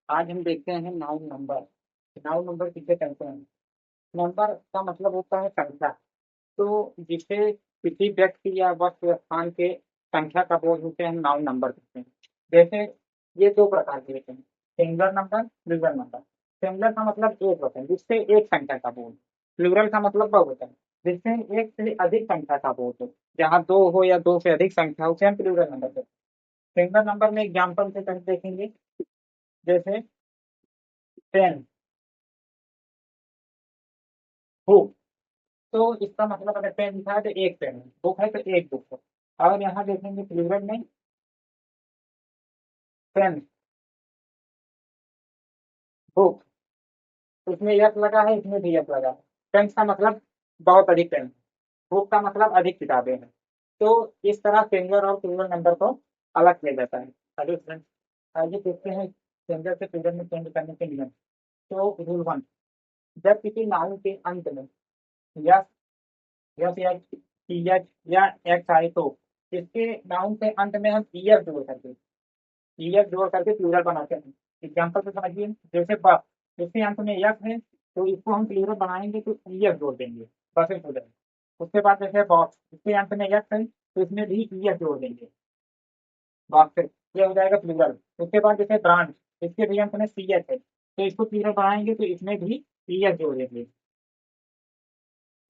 आज हम देखते हैं नाउन नंबर। नाउन नंबर किसे कहते हैं? नंबर का मतलब होता है संख्या। तो जिसे किसी व्यक्ति या वस्तु या स्थान के संख्या का बोध होते हैं नाउन नंबर कहते हैं। जैसे ये दो प्रकार के होते हैं, singular number, plural number. Singular का मतलब एक होता है जिससे एक संख्या का बोध। प्लूरल का मतलब बहुवचन है जिससे एक से अधिक संख्या का बोध हो। जहाँ दो हो या दो से अधिक संख्या हो उसे हम प्लूरल नंबर कहते हैं। सिंगुलर नंबर में एग्जाम्पल से कहीं देखेंगे, जैसे 10, बुक। तो इसका मतलब अगर पेन लिखा है तो एक पेन है, बुक है तो एक बुक है। और यहाँ देखेंगे प्लूरल में पेन, बुक। इसमें यस लगा है, इसमें भी यस लगा है। पेन का मतलब बहुत अधिक पेन, बुक का मतलब अधिक किताबें हैं। तो इस तरह सिंगुलर और प्लूरल नंबर को अलग किया जाता है। हेलो फ्रेंड्स, आइए देखते हैं सिंगुलर से प्लूरल में चेंज करने के नियम। तो रूल 1, जब किसी नाउन के अंत में यस, यस या टीएच या एक्स आए तो इसके नाउन के अंत में हम ईएस जोड़ करके, ईएस जोड़ करके प्लूरल बनाते हैं। एग्जाम्पल से समझिए, जैसे बस, इसके अंत में यस है तो इसको हम प्लूरल बनाएंगे तो ईएस जोड़ देंगे, बसें हो जाएंगे। उसके बाद जैसे बॉक्स, इसके अंत में यस है तो इसमें भी ईएस जोड़ देंगे, बॉक्स, ये हो जाएगा प्लूरल। उसके बाद जैसे ब्रांच, इसके भी अंत में सीएस है तो इसको प्लूरल बनाएंगे तो इसमें भी ईएस जोड़ देंगे।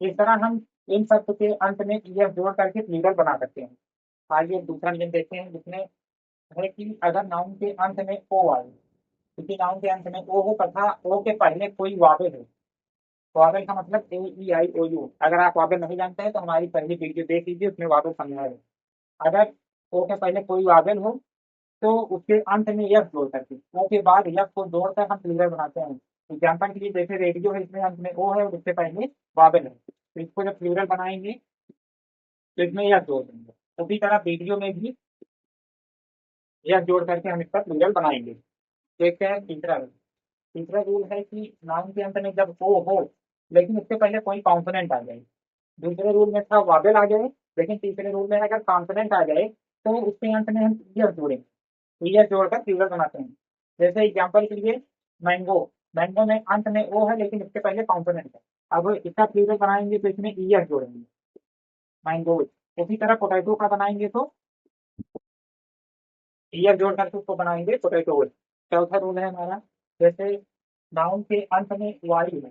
इस तरह हम इन शब्द के अंत में ईएस जोड़ करके प्लूरल बना सकते हैं। आइए दूसरा नियम देखते हैं, जिसमें है कि अगर नाउन के अंत में ओ आए, किसी नाउन के अंत में ओ हो तथा ओ के पहले कोई वावेल हो। वावेल का मतलब ए ई आई ओ यू। अगर आप वावेल नहीं जानते हैं तो हमारी पहली वीडियो देख लीजिए, उसमें वावेल समझाया है। अगर ओ के पहले कोई वावेल हो तो उसके अंत में यस जोड़ करके, ओ के बाद यस को जोड़कर हम प्लूरल बनाते हैं। एग्जाम्पल के लिए जैसे रेडियो है, इसमें अंत में ओ है और उससे पहले वावेल है, तो इसको जब प्लूरल बनाएंगे तो इसमें यस जोड़ देंगे। उसी तरह वीडियो में भी यस जोड़ करके हम इसका प्लूरल बनाएंगे। देखते हैं तीसरा रूल। तीसरा रूल है कि नाउन के अंत में जब ओ हो लेकिन उससे पहले कोई कॉन्सोनेंट आ जाए। दूसरे रूल में था वावेल आ जाए, लेकिन तीसरे रूल में अगर कॉन्सोनेंट आ जाए तो उसके अंत में हम ईयर जोड़ेंगे, ईयर जोड़कर प्लूरल बनाते हैं। जैसे एग्जाम्पल के लिए मैंगो, मैंगो में अंत में ओ है लेकिन इसके पहले कॉन्सोनेंट है। अब इसका प्लूरल बनाएंगे तो इसमें ईयर जोड़ेंगे, मैंगोज। उसी तरह पोटैटो का बनाएंगे तो ईयर जोड़ करके उसको बनाएंगे पोटैटोज। चौथा रूल है हमारा, जैसे नाउन के अंत में वाई है,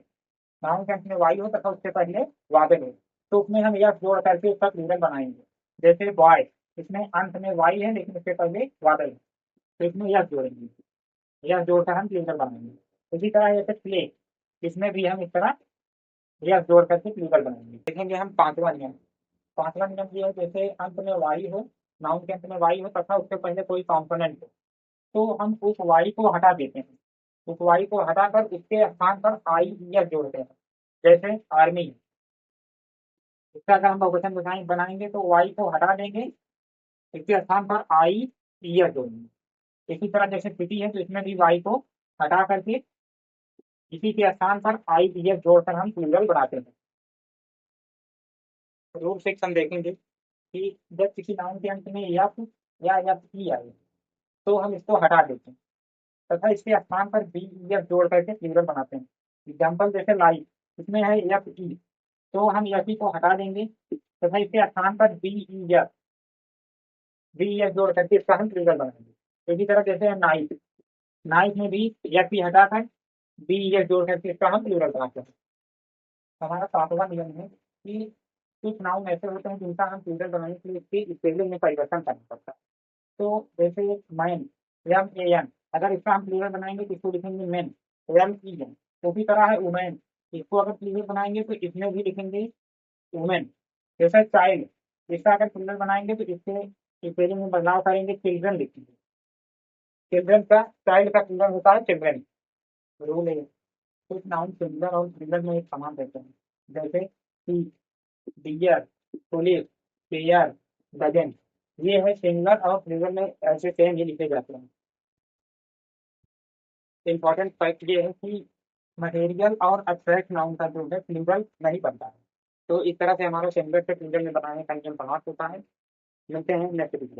नाउन के अंत में वाई हो तथा उससे पहले वावेल हो तो उसमें हम यस जोड़ करके उसका प्लूरल बनाएंगे। जैसे बॉय, इसमें अंत में वाई है लेकिन उससे पहले वावेल है तो इसमें यस जोड़ेंगे, यस जोड़कर हम प्लूरल बनाएंगे। इसी तरह जैसे प्ले, इसमें भी हम इस तरह यस जोड़ करके प्लूरल बनाएंगे। देखेंगे हम पांचवा नियम। पांचवा नियम ये है, जैसे अंत में वाई हो, नाउन के अंत में वाई हो तथा उससे पहले कोई कॉम्पोनेंट हो तो हम उस वाई को हटा देते हैं। उस वाई को हटाकर उसके स्थान पर आई यस जोड़ते हैं। जैसे आर्मी, इसका अगर हम बहुवचन बनाएंगे तो वाई को हटा देंगे, इसके स्थान पर आई ईयर जोड़ेंगे। इसी तरह जैसे सिटी है तो इसमें भी वाई को हटा करके इसी के स्थान पर आई ईयर जोड़कर हम प्लूरल बनाते हैं। रूल 6 हम देखेंगे कि जब किसी नाउन के अंत में यफ या यफ ई आए तो हम इसको हटा देते हैं तथा इसके स्थान पर बी ईयर जोड़ करके प्लूरल बनाते हैं। एग्जाम्पल जैसे लाइफ, इसमें है यफ ई तो हम यफ ई को हटा देंगे तथा इसके स्थान पर B E F, B F जोड़ करके इसका हम प्लूरल बनाएंगे। इसी तरह जैसे नाइट, नाइट में भी एफ ई हटाकर बी एफ जोड़ करके इसका हम प्लूरल बनाते हैं। हमारा सातवां नियम है कि कुछ नाउन ऐसे होते हैं जिनका हम प्लूरल बनाने के लिए इसकी स्पेलिंग में परिवर्तन करना पड़ता है। तो जैसे मैन, एम ए एन, अगर इसका हम प्लूरल बनाएंगे तो इसको लिखेंगे मेन, एम ई एन। उसी तरह है वुमेन, इसको अगर प्लूरल बनाएंगे तो इसमें भी लिखेंगे वुमेन। जैसे चाइल्ड, इसका अगर प्लूरल बनाएंगे तो इसके स्पेलिंग में बदलाव करेंगे, चिल्ड्रन लिखेंगे। चिल्ड्रन का, चाइल्ड का प्लूरल होता है चिल्ड्रन। रूल है, कुछ नाउन सिंगुलर और प्लूरल में एक समान रहते हैं। जैसे डियर, पुलिस, पेयर, डजन, ये है सिंगुलर और प्लूरल में ऐसे सेम ही लिखे जाते हैं। इंपॉर्टेंट फैक्ट ये है कि मटेरियल और अब्स्ट्रैक्ट नाउन का जो है प्लूरल नहीं बनता है। तो इस तरह से हमारा सिंगुलर से प्लूरल में बनाने का नियम समाप्त होता है। मिलते हैं नेक्स्ट वीडियो।